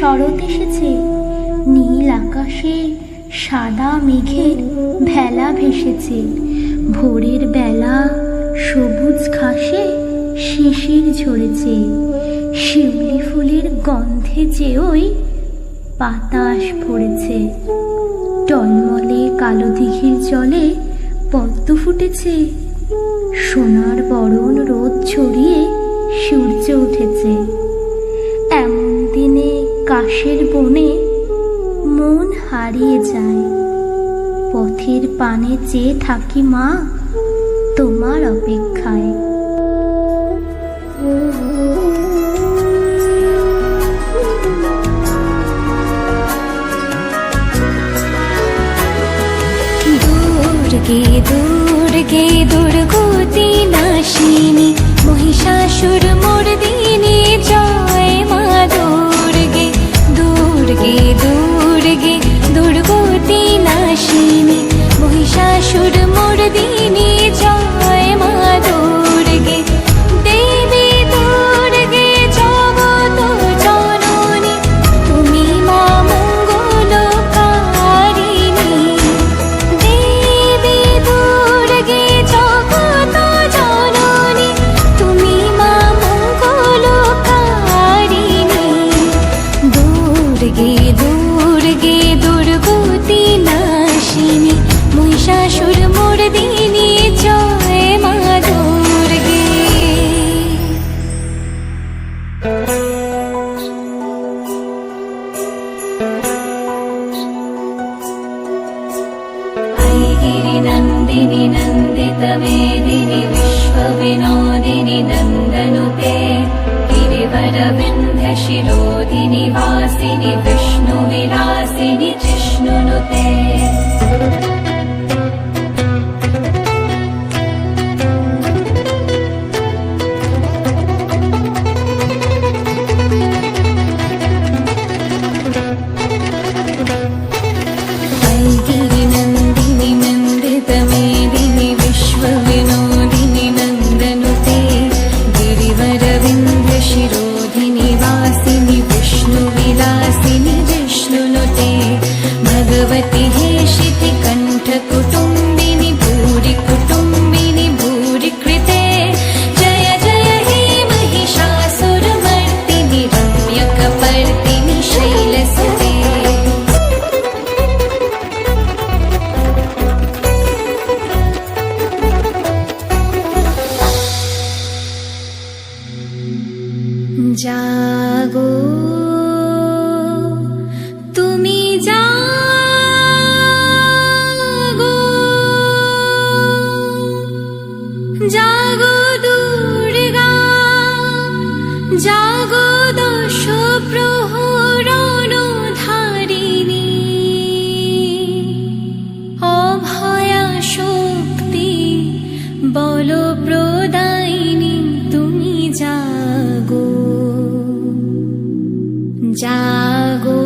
শরৎ এসেছে, নীল আকাশে সাদা মেঘের ভেলা ভেসেছে। ভোরের বেলা সবুজ ঘাসে শিশির ঝরেছে। শিউলি ফুলের গন্ধে যে ওই বাতাস ভরেছে। টলমলে কালো দিঘির জলে পদ্ম ফুটেছে। সোনার বরণ রোদ ছড়িয়ে সূর্য উঠেছে। এমন দিনে কাশের বনে মন হারিয়ে যায়। পথের পানে চেয়ে থাকি মা তোমার অপেক্ষায়। দুর্গে দুর্গে দুর্গতি নাশিনী মহিষাসুর মর্দিনী জয় মা দুর্গে। দুর্গে দুর্গে দুর্গতি নাশিনী মহিষাসুর মর্দিনী জয় মা দুর্গে। দেবী দুর্গে জগত জননী তুমি মা মঙ্গলকারিণী। দেবী দুর্গে জগত জননী তুমি মা মঙ্গলকারিণী। দুর্গে দুর্গে দুর্গতি নাশিনী মহিষাসুর মর্দিনী জয় মা দুর্গে। ऐगिरि नन्दिनि नन्दित मेदिनि विश्वविनोदिनि नन्दनुते। गिरिवर विन्ध्य शिरोधिनि वासिनि विष्णुविलासिनि जिष्णुनुते। ऐगिरि नन्दिनि नन्दित मेदिनि विश्वविनोदिनि नन्दनुते। गिरिवर विन्ध्य शिरोधिनि वासिनि विष्णुविलासिनि जिष्णुनुते। भगवति हेशिति कण्ठ कुटुम्बिनि भूरि कुटुम्बिनि भूरि कृते। जय जय हे महिषासुरमर्दिनि रम्यकपर्दिनि शैलसुते। জাগো তুমি জাগো, জাগো দুর্গা জাগো দশ প্রহরণ ধারিণী। অভয়া শক্তি বল প্রদায়িনী তুমি জাগো। জাগো